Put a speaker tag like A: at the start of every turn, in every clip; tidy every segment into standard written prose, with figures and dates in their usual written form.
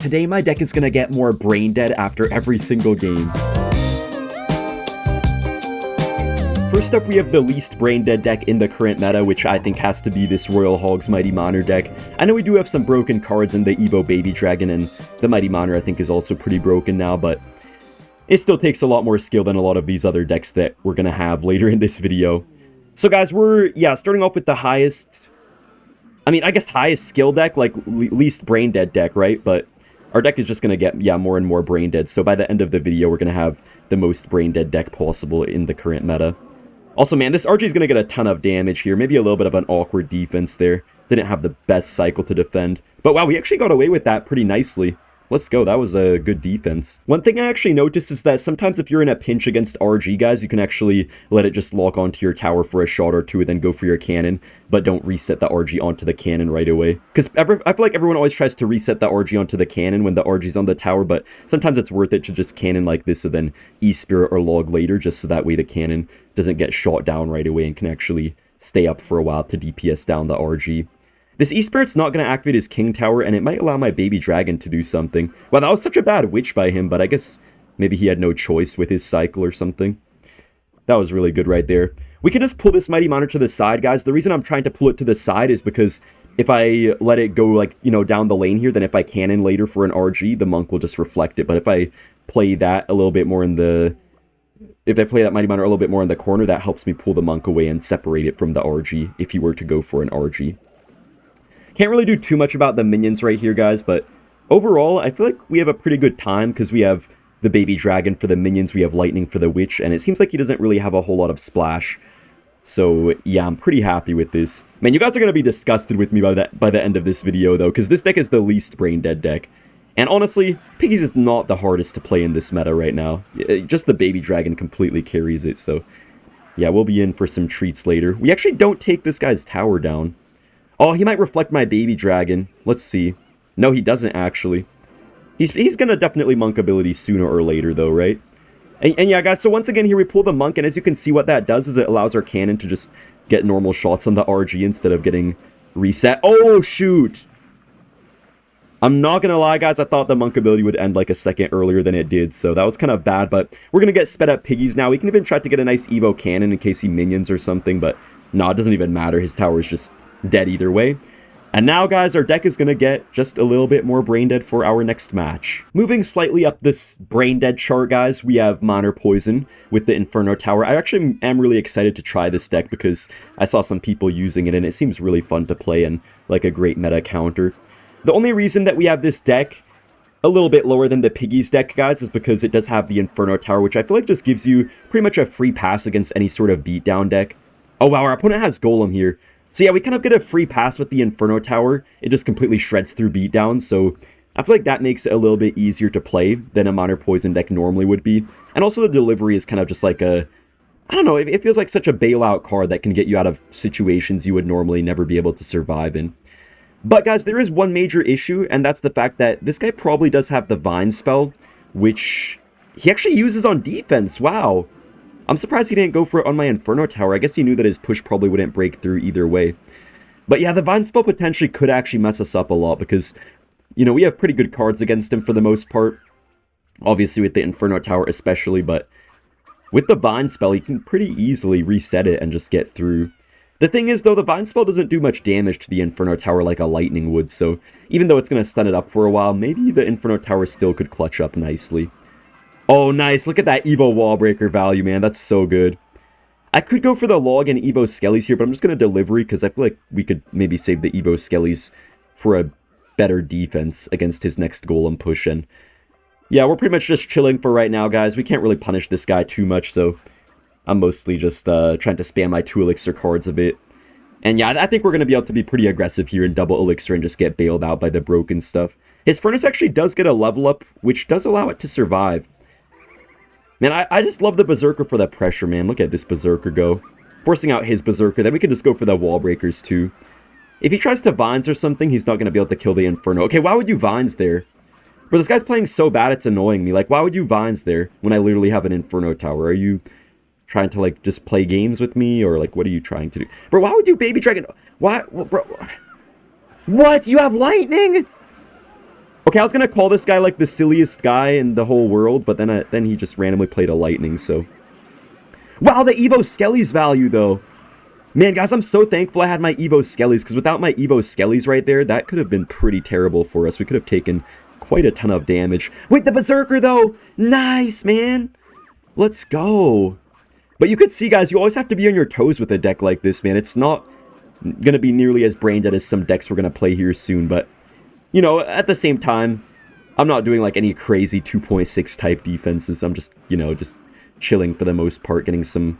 A: today my deck is gonna get more brain dead after every single game. First up, we have the least brain dead deck in the current meta, which I think has to be this Royal Hogs Mighty Monitor deck. I know we do have some broken cards in the Evo Baby Dragon, and the Mighty Monitor I think is also pretty broken now, but it still takes a lot more skill than a lot of these other decks that we're gonna have later in this video. So guys, we're, starting off with the highest, I guess highest skill deck, like least brain dead deck, right? But our deck is just gonna get, more and more brain dead, so by the end of the video, we're gonna have the most brain dead deck possible in the current meta. Also, man, this RG is going to get a ton of damage here. Maybe a little bit of an awkward defense there. Didn't have the best cycle to defend. But wow, we actually got away with that pretty nicely. Let's go. That was a good defense. One thing I actually noticed is that sometimes if you're in a pinch against RG, guys, you can actually let it just lock onto your tower for a shot or two and then go for your cannon, but don't reset the RG onto the cannon right away. Because I feel like everyone always tries to reset the RG onto the cannon when the RG's on the tower, but sometimes it's worth it to just cannon like this and then E-Spirit or Log later, just so that way the cannon doesn't get shot down right away and can actually stay up for a while to DPS down the RG. This E-Spirit's not going to activate his King Tower, and it might allow my Baby Dragon to do something. Well, that was such a bad witch by him, but I guess maybe he had no choice with his cycle or something. That was really good right there. We can just pull this Mighty Monitor to the side, guys. The reason I'm trying to pull it to the side is because if I let it go, like, down the lane here, then if I cannon later for an RG, the Monk will just reflect it. But if I play that a little bit more in the... If I play that Mighty Monitor a little bit more in the corner, that helps me pull the Monk away and separate it from the RG if he were to go for an RG. Can't really do too much about the minions right here, guys, but overall, I feel like we have a pretty good time because we have the Baby Dragon for the minions, we have Lightning for the Witch, and it seems like he doesn't really have a whole lot of splash. So, yeah, I'm pretty happy with this. Man, you guys are going to be disgusted with me by the end of this video, though, because this deck is the least brain dead deck. And honestly, Piggy's is not the hardest to play in this meta right now. Just the Baby Dragon completely carries it, so yeah, we'll be in for some treats later. We actually don't take this guy's tower down. Oh, he might reflect my Baby Dragon. Let's see. No, he doesn't, actually. He's gonna definitely Monk ability sooner or later, though, right? And yeah, guys, so once again, here we pull the Monk, and as you can see, what that does is it allows our cannon to just get normal shots on the RG instead of getting reset. Oh, shoot! I'm not gonna lie, guys, I thought the Monk ability would end like a second earlier than it did, so that was kind of bad, but we're gonna get sped up Piggies now. We can even try to get a nice Evo cannon in case he minions or something, but no, it doesn't even matter. His tower is just dead either way. And now, guys, our deck is going to get just a little bit more brain dead for our next match. Moving slightly up this brain dead chart, guys, we have Minor Poison with the Inferno Tower. I actually am really excited to try this deck because I saw some people using it and it seems really fun to play and like a great meta counter. The only reason that we have this deck a little bit lower than the Piggies deck, guys, is because it does have the Inferno Tower, which I feel like just gives you pretty much a free pass against any sort of beatdown deck. Oh, wow, our opponent has Golem here. So yeah, we kind of get a free pass with the Inferno Tower. It just completely shreds through beatdowns, so I feel like that makes it a little bit easier to play than a Minor Poison deck normally would be. And also the delivery is kind of just like a... I don't know, it feels like such a bailout card that can get you out of situations you would normally never be able to survive in. But guys, there is one major issue, and that's the fact that this guy probably does have the Vine spell, which he actually uses on defense. Wow. I'm surprised he didn't go for it on my Inferno Tower. I guess he knew that his push probably wouldn't break through either way. But yeah, the Vine spell potentially could actually mess us up a lot because, we have pretty good cards against him for the most part. Obviously with the Inferno Tower especially, but with the Vine spell, he can pretty easily reset it and just get through. The thing is, though, the Vine spell doesn't do much damage to the Inferno Tower like a Lightning would, so even though it's going to stun it up for a while, maybe the Inferno Tower still could clutch up nicely. Oh, nice. Look at that Evo Wallbreaker value, man. That's so good. I could go for the Log and Evo Skellies here, but I'm just going to delivery because I feel like we could maybe save the Evo Skellies for a better defense against his next Golem push. And yeah, we're pretty much just chilling for right now, guys. We can't really punish this guy too much, so I'm mostly just trying to spam my 2 Elixir cards a bit. And yeah, I think we're going to be able to be pretty aggressive here in double Elixir and just get bailed out by the broken stuff. His Furnace actually does get a level up, which does allow it to survive. Man, I just love the Berserker for that pressure, man. Look at this Berserker go. Forcing out his Berserker, then we can just go for the Wall Breakers too. If he tries to Vines or something, he's not going to be able to kill the Inferno. Okay, why would you Vines there? Bro, this guy's playing so bad, it's annoying me. Like, why would you Vines there when I literally have an Inferno Tower? Are you trying to, like, just play games with me? Or, like, what are you trying to do? Bro, why would you Baby Dragon? Why? Bro. What? You have Lightning? Okay, I was gonna call this guy like the silliest guy in the whole world, but then he just randomly played a lightning, so... Wow, the Evo Skelly's value, though! Man, guys, I'm so thankful I had my Evo Skellies, because without my Evo Skellies right there, that could have been pretty terrible for us. We could have taken quite a ton of damage. Wait, the Berserker, though! Nice, man! Let's go! But you could see, guys, you always have to be on your toes with a deck like this, man. It's not gonna be nearly as brain dead as some decks we're gonna play here soon, but... You know, at the same time, I'm not doing, like, any crazy 2.6 type defenses. I'm just, you know, just chilling for the most part, getting some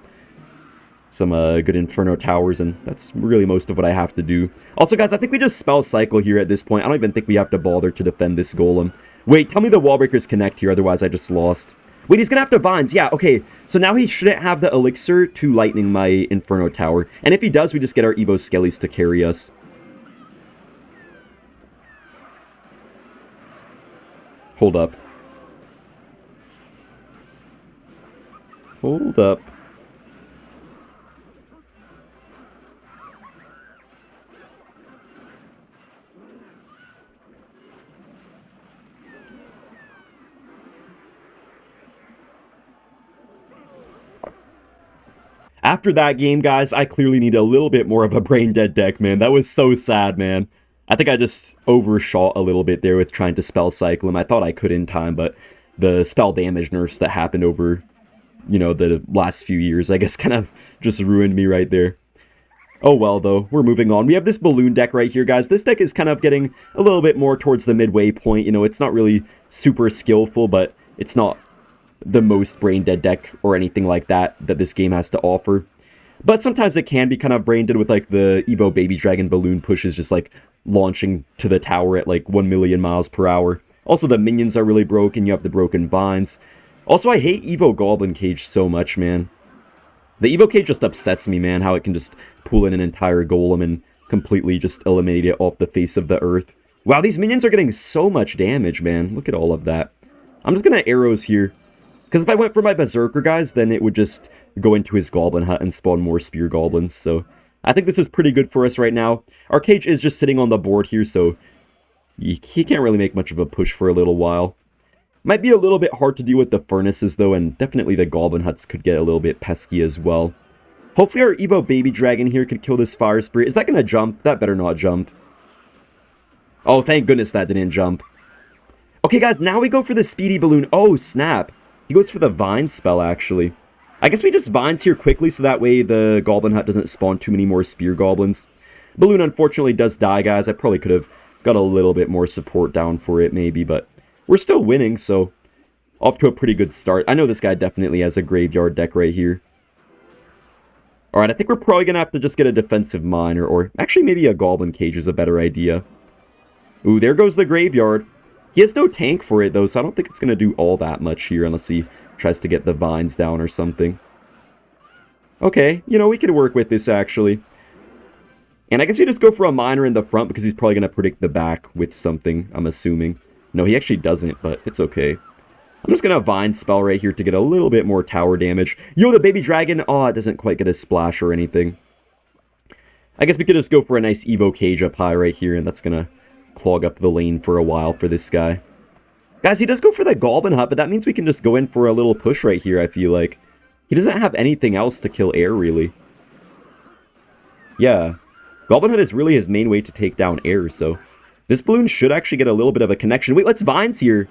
A: good Inferno Towers, and that's really most of what I have to do. Also, guys, I think we just spell Cycle here at this point. I don't even think we have to bother to defend this Golem. Wait, tell me the Wall Breakers connect here, otherwise I just lost. Wait, he's gonna have to Vines. Yeah, okay. So now he shouldn't have the Elixir to Lightning my Inferno Tower. And if he does, we just get our Evo Skellies to carry us. Hold up. Hold up. After that game, guys, I clearly need a little bit more of a brain dead deck, man. That was so sad, man. I think I just overshot a little bit there with trying to spell cycle him. I thought I could in time, but the spell damage nerfs that happened over, you know, the last few years, I guess, kind of just ruined me right there. Oh well, though, we're moving on. We have this Balloon deck right here, guys. This deck is kind of getting a little bit more towards the midway point. You know, it's not really super skillful, but it's not the most brain dead deck or anything like that this game has to offer. But sometimes it can be kind of brain dead with, like, the Evo Baby Dragon Balloon pushes just, like, launching to the tower at, like, 1 million miles per hour. Also, the minions are really broken. You have the broken vines. Also, I hate Evo Goblin Cage so much, man. The Evo Cage just upsets me, man, how it can just pull in an entire golem and completely just eliminate it off the face of the earth. Wow, these minions are getting so much damage, man. Look at all of that. I'm just gonna arrows here. Because if I went for my Berserker, guys, then it would just go into his Goblin Hut and spawn more Spear Goblins. So I think this is pretty good for us right now. Our cage is just sitting on the board here, so he can't really make much of a push for a little while. Might be a little bit hard to deal with the furnaces, though, and definitely the Goblin Huts could get a little bit pesky as well. Hopefully our Evo Baby Dragon here could kill this Fire Spirit. Is that going to jump? That better not jump. Oh, thank goodness that didn't jump. Okay, guys, now we go for the Speedy Balloon. Oh, snap. He goes for the Vine spell, actually. I guess we just Vines here quickly, so that way the Goblin Hut doesn't spawn too many more Spear Goblins. Balloon, unfortunately, does die, guys. I probably could have got a little bit more support down for it, maybe, but we're still winning, so off to a pretty good start. I know this guy definitely has a Graveyard deck right here. Alright, I think we're probably going to have to just get a defensive mine, or actually maybe a Goblin Cage is a better idea. Ooh, there goes the Graveyard. He has no tank for it, though, so I don't think it's going to do all that much here unless he tries to get the vines down or something. Okay, you know, we could work with this, actually. And I guess you just go for a miner in the front because he's probably going to predict the back with something, I'm assuming. No, he actually doesn't, but it's okay. I'm just going to Vine spell right here to get a little bit more tower damage. Yo, the Baby Dragon! Oh, it doesn't quite get a splash or anything. I guess we could just go for a nice Evo Cage up high right here, and that's going to clog up the lane for a while for this guy. Guys, he does go for the Goblin Hut, but that means we can just go in for a little push right here, I feel like. He doesn't have anything else to kill air, really. Yeah. Goblin Hut is really his main way to take down air, so this Balloon should actually get a little bit of a connection. Wait, let's Vines here.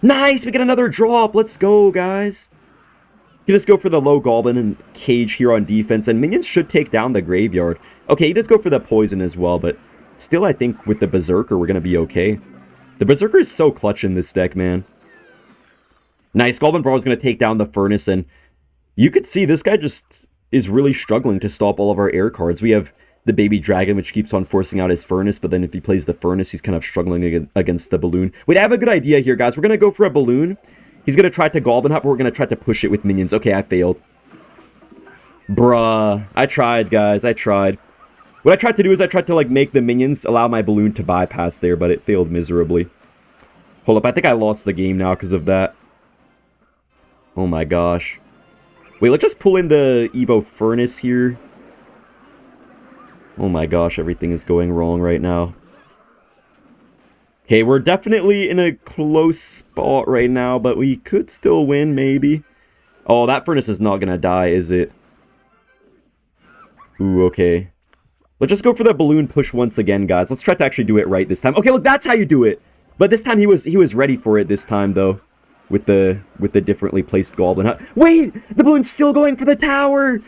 A: Nice! We get another drop! Let's go, guys! You just go for the low Goblin and Cage here on defense, and minions should take down the Graveyard. Okay, he does go for the Poison as well, but still, I think with the Berserker, we're going to be okay. The Berserker is so clutch in this deck, man. Nice. Goblin Brawl is going to take down the Furnace, and you could see this guy just is really struggling to stop all of our air cards. We have the Baby Dragon, which keeps on forcing out his Furnace, but then if he plays the Furnace, he's kind of struggling against the Balloon. Wait, I have a good idea here, guys. We're going to go for a Balloon. He's going to try to Goblin Hut, but we're going to try to push it with minions. Okay, I failed. Bruh. I tried, guys. I tried. What I tried to do is I tried to, like, make the minions allow my Balloon to bypass there, but it failed miserably. Hold up, I think I lost the game now because of that. Oh my gosh. Wait, let's just pull in the Evo Furnace here. Oh my gosh, everything is going wrong right now. Okay, we're definitely in a close spot right now, but we could still win, maybe. Oh, that furnace is not gonna die, is it? Ooh, okay. Let's just go for the balloon push once again, guys. Let's try to actually do it right this time. Okay, look, that's how you do it. But this time he was ready for it this time, though. With the differently placed goblin hut. Wait! The balloon's still going for the tower!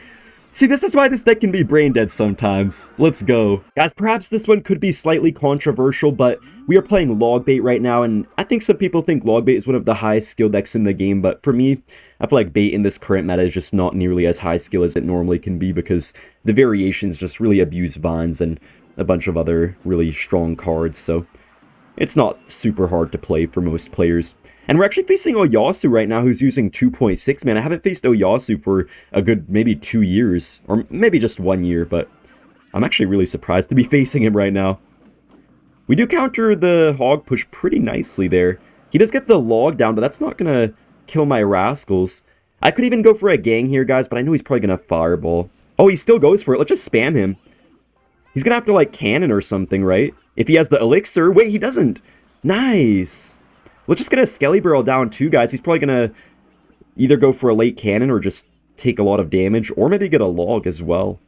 A: See, this is why this deck can be brain dead sometimes. Let's go. Guys, perhaps this one could be slightly controversial, but we are playing Logbait right now, and I think some people think Logbait is one of the highest skill decks in the game, but for me, I feel like Bait in this current meta is just not nearly as high skill as it normally can be, because the variations just really abuse Vines and a bunch of other really strong cards, so it's not super hard to play for most players. And we're actually facing Oyasu right now, who's using 2.6, man. I haven't faced Oyasu for a good maybe 2 years, or maybe just 1 year, but I'm actually really surprised to be facing him right now. We do counter the Hog push pretty nicely there. He does get the log down, but that's not going to kill my rascals. I could even go for a gang here, guys, but I know he's probably going to fireball. Oh, he still goes for it. Let's just spam him. He's going to have to, like, cannon or something, right? If he has the elixir. Wait, he doesn't. Nice. Let's just get a Skelly Barrel down too, guys. He's probably going to either go for a late cannon or just take a lot of damage, or maybe get a log as well.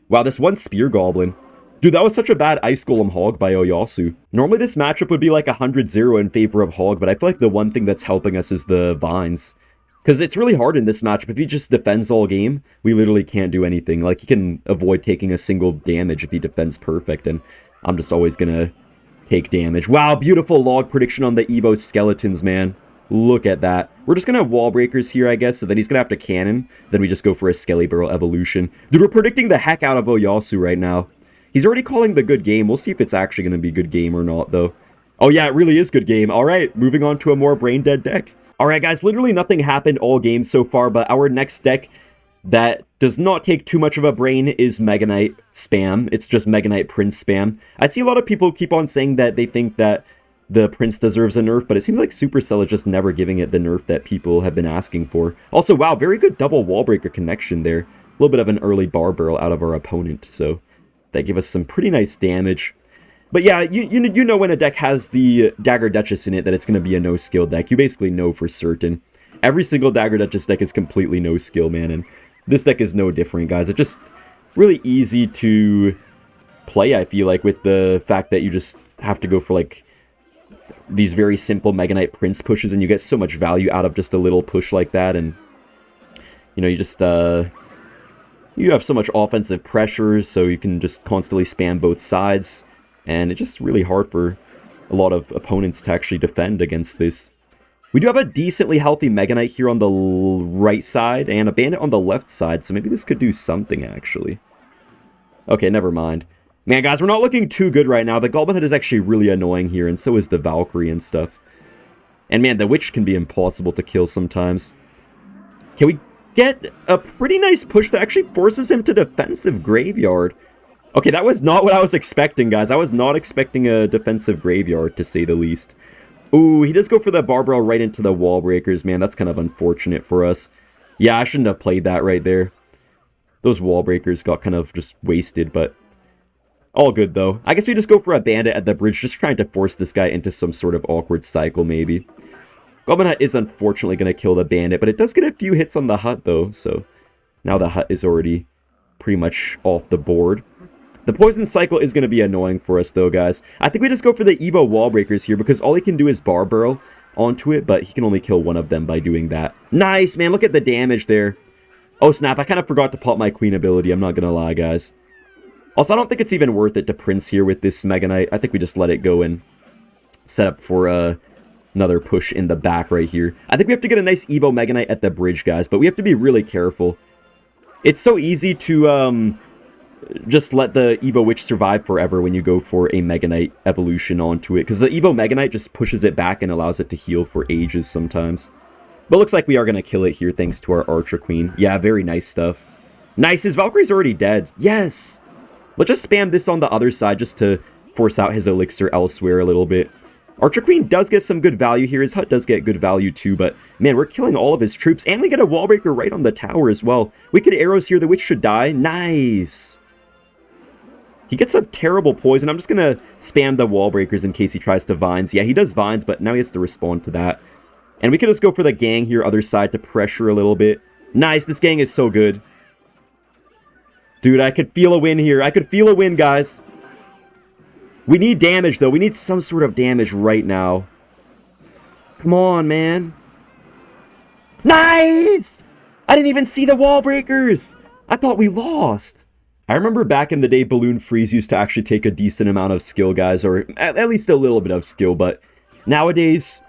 A: Wow, this one Spear Goblin. Dude, that was such a bad Ice Golem Hog by Oyasu. Normally this matchup would be like 100-0 in favor of Hog, but I feel like the one thing that's helping us is the Vines. Because it's really hard in this matchup. If he just defends all game, we literally can't do anything. Like, he can avoid taking a single damage if he defends perfect, and I'm just always going to take damage. Wow, beautiful log prediction on the Evo skeletons, man. Look at that. We're just gonna have wall breakers here, I guess, so then he's gonna have to cannon. Then we just go for a Skelly Barrel evolution. Dude, we're predicting the heck out of Oyasu right now. He's already calling the good game. We'll see if it's actually gonna be good game or not, though. Oh yeah, it really is good game. Alright, moving on to a more brain dead deck. Alright guys, literally nothing happened all game so far, but our next deck that does not take too much of a brain is Mega Knight spam. It's just Mega Knight Prince spam. I see a lot of people keep on saying that they think that the Prince deserves a nerf, but it seems like Supercell is just never giving it the nerf that people have been asking for. Also, wow, very good double wall breaker connection there. A little bit of an early bar barrel out of our opponent, so that gave us some pretty nice damage. But yeah, you know when a deck has the Dagger Duchess in it that it's going to be a no-skill deck. You basically know for certain. Every single Dagger Duchess deck is completely no-skill, man, and this deck is no different, guys. It's just really easy to play, I feel like, with the fact that you just have to go for, like, these very simple Mega Knight Prince pushes, and you get so much value out of just a little push like that, and, you know, you just, you have so much offensive pressure, so you can just constantly spam both sides, and it's just really hard for a lot of opponents to actually defend against this. We do have a decently healthy Mega Knight here on the right side, and a Bandit on the left side, so maybe this could do something, actually. Okay, never mind. Man, guys, we're not looking too good right now. The Goblin Head is actually really annoying here, and so is the Valkyrie and stuff. And man, the Witch can be impossible to kill sometimes. Can we get a pretty nice push that actually forces him to defensive Graveyard? Okay, that was not what I was expecting, guys. I was not expecting a defensive Graveyard, to say the least. Ooh, he does go for the Barbell right into the wall breakers, man. That's kind of unfortunate for us. Yeah, I shouldn't have played that right there. Those wall breakers got kind of just wasted, but all good, though. I guess we just go for a Bandit at the bridge, just trying to force this guy into some sort of awkward cycle, maybe. Goblin Hut is unfortunately going to kill the Bandit, but it does get a few hits on the Hut, though, so now the Hut is already pretty much off the board. The Poison Cycle is going to be annoying for us, though, guys. I think we just go for the Evo Wall Breakers here, because all he can do is Bar Barrel onto it, but he can only kill one of them by doing that. Nice, man. Look at the damage there. Oh, snap. I kind of forgot to pop my Queen ability. I'm not going to lie, guys. Also, I don't think it's even worth it to Prince here with this Mega Knight. I think we just let it go and set up for another push in the back right here. I think we have to get a nice Evo Mega Knight at the bridge, guys, but we have to be really careful. It's so easy to just let the Evo Witch survive forever when you go for a Mega Knight evolution onto it, because the Evo Mega Knight just pushes it back and allows it to heal for ages sometimes. But looks like we are going to kill it here thanks to our Archer Queen. Yeah, very nice stuff. Nice, his Valkyrie's already dead. Yes! Let's just spam this on the other side just to force out his elixir elsewhere a little bit. Archer Queen does get some good value here. His Hut does get good value too, but man, we're killing all of his troops, and we get a wall breaker right on the tower as well. We could arrows here. The Witch should die. Nice! He gets a terrible poison. I'm just going to spam the wall breakers in case he tries to vines. Yeah, he does vines, but now he has to respond to that. And we can just go for the gang here, other side, to pressure a little bit. Nice, this gang is so good. Dude, I could feel a win here. I could feel a win, guys. We need damage, though. We need some sort of damage right now. Come on, man. Nice! I didn't even see the wall breakers. I thought we lost. I remember back in the day, Balloon Freeze used to actually take a decent amount of skill, guys, or at least a little bit of skill, but nowadays,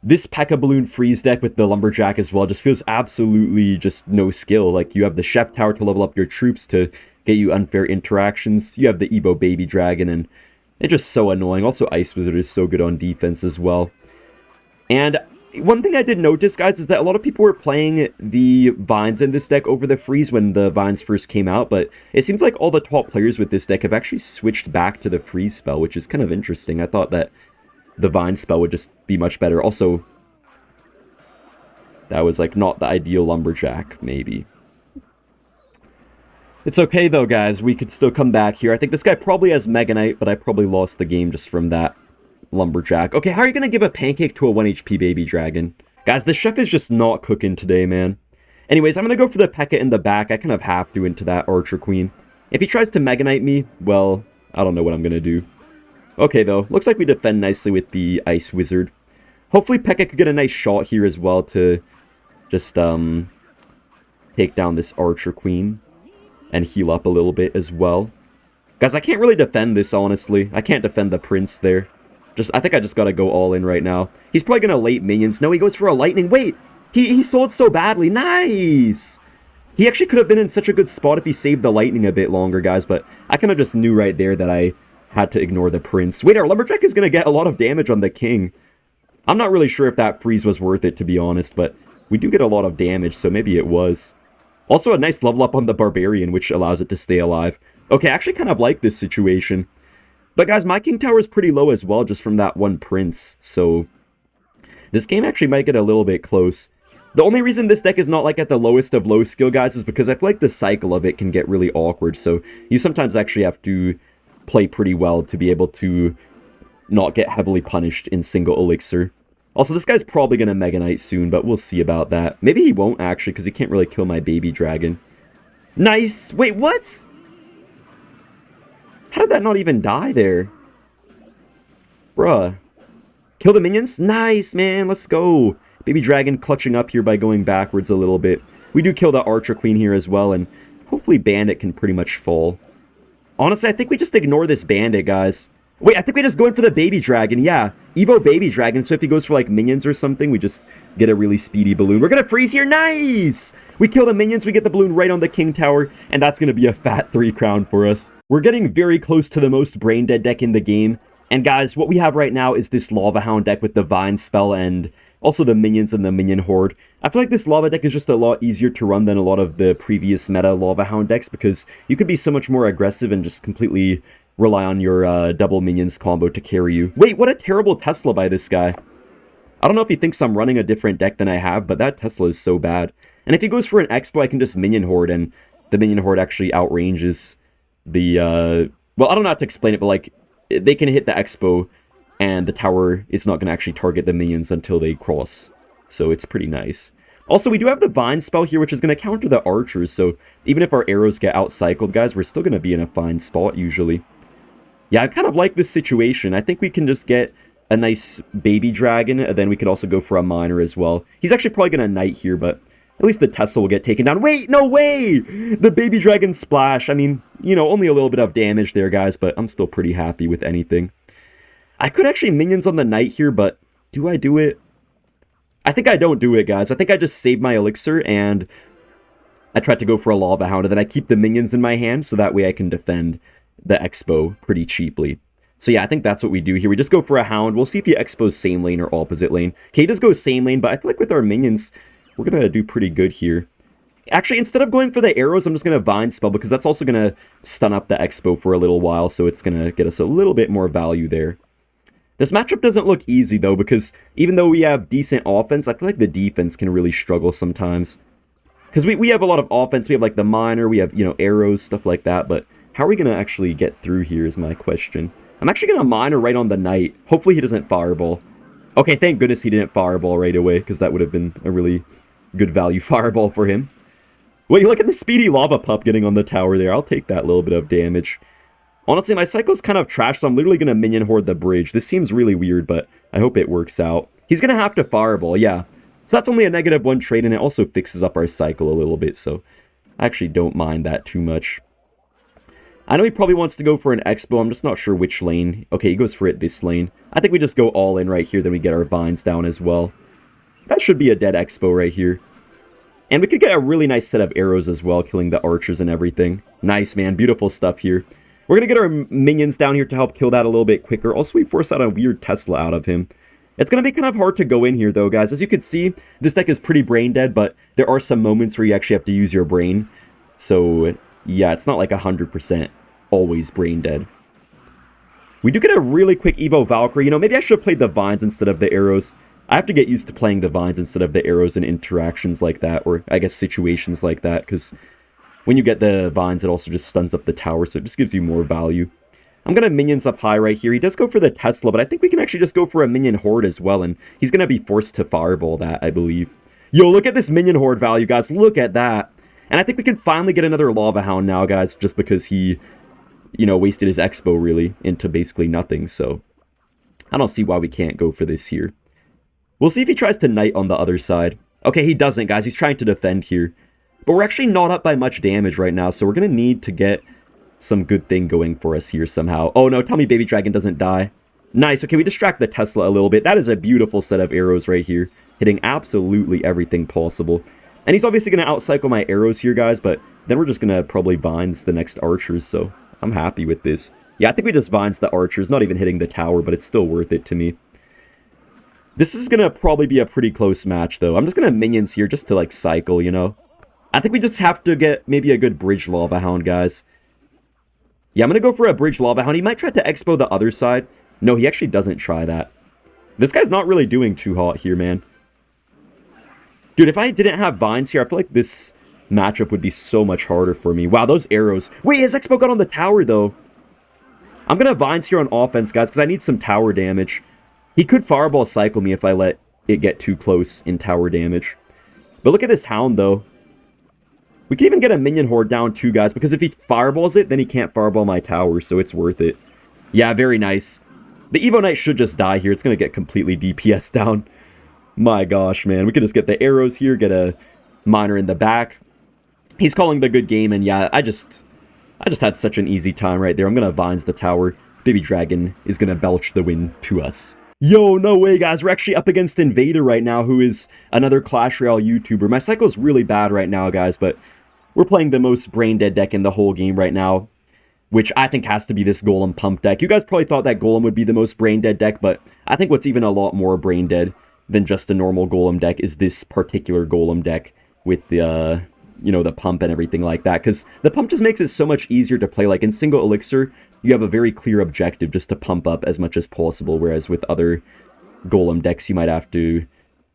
A: this Pekka Balloon Freeze deck with the Lumberjack as well just feels absolutely just no skill. Like, you have the Chef Tower to level up your troops to get you unfair interactions. You have the Evo Baby Dragon, and it's just so annoying. Also, Ice Wizard is so good on defense as well. And one thing I did notice, guys, is that a lot of people were playing the Vines in this deck over the Freeze when the Vines first came out, but it seems like all the top players with this deck have actually switched back to the Freeze spell, which is kind of interesting. I thought that the Vine spell would just be much better. Also, that was, like, not the ideal Lumberjack, maybe. It's okay, though, guys. We could still come back here. I think this guy probably has Mega Knight, but I probably lost the game just from that Lumberjack. Okay, how are you going to give a pancake to a 1 HP baby dragon? Guys, the chef is just not cooking today, man. Anyways, I'm going to go for the Pekka in the back. I kind of have to into that Archer Queen. If he tries to Mega Knight me, well, I don't know what I'm going to do. Okay, though. Looks like we defend nicely with the Ice Wizard. Hopefully Pekka could get a nice shot here as well to just take down this Archer Queen and heal up a little bit as well. Guys, I can't really defend this, honestly. I can't defend the Prince there. I think I just gotta go all in right now. He's probably gonna late minions. No, he goes for a lightning. Wait! He sold so badly. Nice! He actually could have been in such a good spot if he saved the lightning a bit longer, guys, but I kind of just knew right there that I had to ignore the Prince. Wait, our Lumberjack is gonna get a lot of damage on the King. I'm not really sure if that freeze was worth it, to be honest, but we do get a lot of damage, so maybe it was. Also, a nice level up on the Barbarian, which allows it to stay alive. Okay, I actually kind of like this situation. But guys, my King Tower is pretty low as well, just from that one Prince, so this game actually might get a little bit close. The only reason this deck is not like at the lowest of low skill, guys, is because I feel like the cycle of it can get really awkward, so you sometimes actually have to play pretty well to be able to not get heavily punished in single elixir. Also, this guy's probably going to Mega Knight soon, but we'll see about that. Maybe he won't, actually, because he can't really kill my baby dragon. Nice! Wait, what? How did that not even die there? Bruh. Kill the minions? Nice, man. Let's go. Baby dragon clutching up here by going backwards a little bit. We do kill the Archer Queen here as well, and hopefully Bandit can pretty much fall. Honestly, I think we just ignore this Bandit, guys. Wait, I think we just go in for the Baby Dragon. Yeah, Evo Baby Dragon. So if he goes for, like, minions or something, we just get a really speedy balloon. We're going to freeze here. Nice! We kill the minions. We get the balloon right on the King Tower. And that's going to be a fat 3 crown for us. We're getting very close to the most brain dead deck in the game. And guys, what we have right now is this Lava Hound deck with the Vine spell and also the minions and the minion horde. I feel like this Lava deck is just a lot easier to run than a lot of the previous meta Lava Hound decks because you could be so much more aggressive and just completely rely on your double minions combo to carry you. Wait, what a terrible Tesla by this guy. I don't know if he thinks I'm running a different deck than I have, but that Tesla is so bad. And if he goes for an Xbow, I can just minion horde, and the minion horde actually outranges the, well, I don't know how to explain it, but like, they can hit the Xbow, and the tower is not going to actually target the minions until they cross. So it's pretty nice. Also, we do have the Vine spell here, which is going to counter the archers, so even if our arrows get outcycled, guys, we're still going to be in a fine spot, usually. Yeah, I kind of like this situation. I think we can just get a nice baby dragon, and then we could also go for a miner as well. He's actually probably going to knight here, but at least the Tesla will get taken down. Wait, no way! The baby dragon splash. I mean, you know, only a little bit of damage there, guys, but I'm still pretty happy with anything. I could actually minions on the knight here, but do I do it? I think I don't do it, guys. I think I just save my elixir, and I tried to go for a Lava Hound, and then I keep the minions in my hand, so that way I can defend the Xbow pretty cheaply. So yeah, I think that's what we do here. We just go for a Hound. We'll see if he Xbows same lane or opposite lane. Okay, he does go same lane, but I feel like with our minions, we're going to do pretty good here. Actually, instead of going for the arrows, I'm just going to Vine Spell, because that's also going to stun up the Xbow for a little while, so it's going to get us a little bit more value there. This matchup doesn't look easy, though, because even though we have decent offense, I feel like the defense can really struggle sometimes. Because we have a lot of offense. We have, like, the miner, we have, you know, arrows, stuff like that, but How are we going to actually get through here is my question. I'm actually going to miner right on the knight. Hopefully he doesn't fireball. Okay, thank goodness he didn't fireball right away, because that would have been a really good value fireball for him. Wait, look at the Speedy Lava Pup getting on the tower there. I'll take that little bit of damage. Honestly, my cycle's kind of trash, so I'm literally going to minion horde the bridge. This seems really weird, but I hope it works out. He's going to have to fireball, yeah. So that's only a -1 trade, and it also fixes up our cycle a little bit, so I actually don't mind that too much. I know he probably wants to go for an Xbow. I'm just not sure which lane. Okay, he goes for it this lane. I think we just go all in right here, then we get our vines down as well. That should be a dead Xbow right here. And we could get a really nice set of arrows as well, killing the archers and everything. Nice, man. Beautiful stuff here. We're going to get our minions down here to help kill that a little bit quicker. Also, we force out a weird Tesla out of him. It's going to be kind of hard to go in here, though, guys. As you can see, this deck is pretty brain dead, but there are some moments where you actually have to use your brain. So, yeah, it's not like 100% always brain dead. We do get a really quick Evo Valkyrie. You know, maybe I should have played the vines instead of the arrows. I have to get used to playing the vines instead of the arrows in interactions like that, or I guess situations like that, because when you get the vines, it also just stuns up the tower, so it just gives you more value. I'm going to minions up high right here. He does go for the Tesla, but I think we can actually just go for a minion horde as well, and he's going to be forced to fireball that, I believe. Yo, look at this minion horde value, guys. Look at that. And I think we can finally get another Lava Hound now, guys, just because he, you know, wasted his Xbow, really, into basically nothing, so I don't see why we can't go for this here. We'll see if he tries to knight on the other side. Okay, he doesn't, guys. He's trying to defend here. But we're actually not up by much damage right now, so we're going to need to get some good thing going for us here somehow. Oh, no, tell me Baby Dragon doesn't die. Nice. Okay, we distract the Tesla a little bit. That is a beautiful set of arrows right here, hitting absolutely everything possible. And he's obviously going to outcycle my arrows here, guys, but then we're just going to probably vines the next archers, so I'm happy with this. Yeah, I think we just vines the archers, not even hitting the tower, but it's still worth it to me. This is going to probably be a pretty close match, though. I'm just going to minions here just to, like, cycle, you know? I think we just have to get maybe a good bridge Lava Hound, guys. Yeah, I'm going to go for a bridge Lava Hound. He might try to Expo the other side. No, he actually doesn't try that. This guy's not really doing too hot here, man. Dude, if I didn't have vines here, I feel like this matchup would be so much harder for me. Wow, those arrows. Wait, his Expo got on the tower, though. I'm going to vines here on offense, guys, because I need some tower damage. He could fireball cycle me if I let it get too close in tower damage. But look at this Hound, though. We can even get a minion horde down too, guys, because if he fireballs it, then he can't fireball my tower, so it's worth it. Yeah, very nice. The Evo Knight should just die here. It's going to get completely DPS down. My gosh, man. We could just get the arrows here, get a miner in the back. He's calling the good game, and yeah, I just had such an easy time right there. I'm going to vines the tower. Baby Dragon is going to belch the win to us. Yo, no way, guys. We're actually up against Invader right now, who is another Clash Royale YouTuber. My cycle's really bad right now, guys, but we're playing the most brain-dead deck in the whole game right now, which I think has to be this Golem Pump deck. You guys probably thought that Golem would be the most brain-dead deck, but I think what's even a lot more brain-dead than just a normal Golem deck is this particular Golem deck with the, you know, the pump and everything like that, because the pump just makes it so much easier to play. Like, in single elixir, you have a very clear objective just to pump up as much as possible, whereas with other Golem decks, you might have to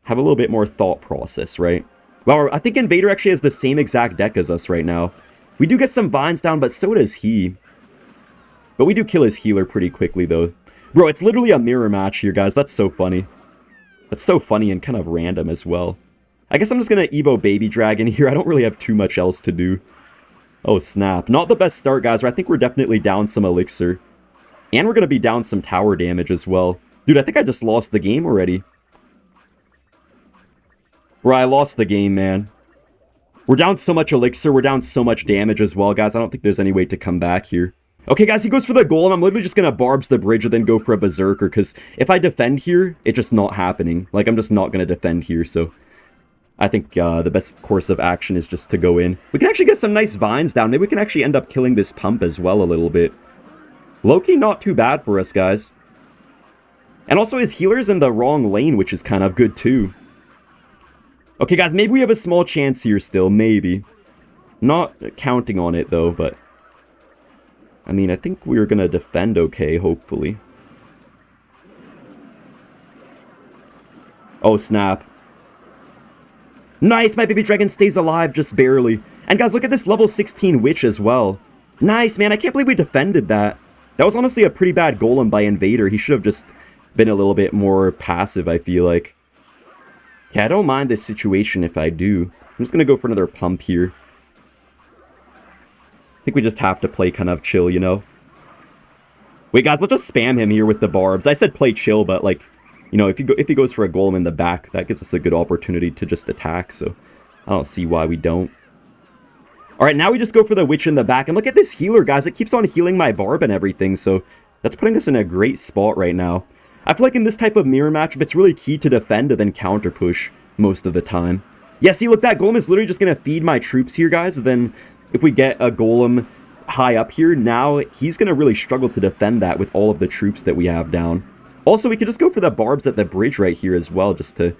A: have a little bit more thought process, right? Well, I think Invader actually has the same exact deck as us right now. We do get some vines down, but so does he. But we do kill his healer pretty quickly, though. Bro, it's literally a mirror match here, guys. That's so funny. That's so funny and kind of random as well. I guess I'm just going to Evo Baby Dragon here. I don't really have too much else to do. Oh, snap. Not the best start, guys. I think we're definitely down some elixir. And we're going to be down some tower damage as well. Dude, I think I just lost the game already. Bro, I lost the game, man. We're down so much elixir. We're down so much damage as well, guys. I don't think there's any way to come back here. Okay, guys, he goes for the golem. I'm literally just going to barbs the bridge and then go for a berserker, because if I defend here, it's just not happening. Like, I'm just not going to defend here, so I think the best course of action is just to go in. We can actually get some nice vines down. Maybe we can actually end up killing this pump as well a little bit. Low-key, not too bad for us, guys. And also, his healer's in the wrong lane, which is kind of good, too. Okay, guys, maybe we have a small chance here still. Maybe. Not counting on it, though, but I mean, I think we're gonna defend okay, hopefully. Oh, snap. Nice! My baby dragon stays alive, just barely. And guys, look at this level 16 witch as well. Nice, man. I can't believe we defended that. That was honestly a pretty bad golem by Invader. He should have just been a little bit more passive, I feel like. Okay, I don't mind this situation if I do. I'm just going to go for another pump here. I think we just have to play kind of chill, you know? Wait, guys, let's just spam him here with the barbs. I said play chill, but, like, you know, if he goes for a golem in the back, that gives us a good opportunity to just attack, so I don't see why we don't. Alright, now we just go for the witch in the back, and look at this healer, guys. It keeps on healing my barb and everything, so that's putting us in a great spot right now. I feel like in this type of mirror matchup, it's really key to defend and then counter push most of the time. Yeah, see, look, that golem is literally just going to feed my troops here, guys. And then if we get a golem high up here, now he's going to really struggle to defend that with all of the troops that we have down. Also, we could just go for the barbs at the bridge right here as well, just to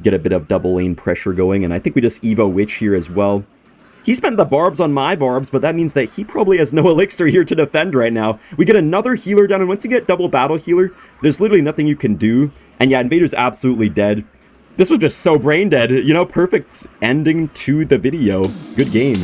A: get a bit of double lane pressure going. And I think we just Evo Witch here as well. He spent the barbs on my barbs, but that means that he probably has no elixir here to defend right now. We get another healer down, and once you get double battle healer, there's literally nothing you can do. And yeah, Invader's absolutely dead. This was just so brain dead, you know, perfect ending to the video. Good game.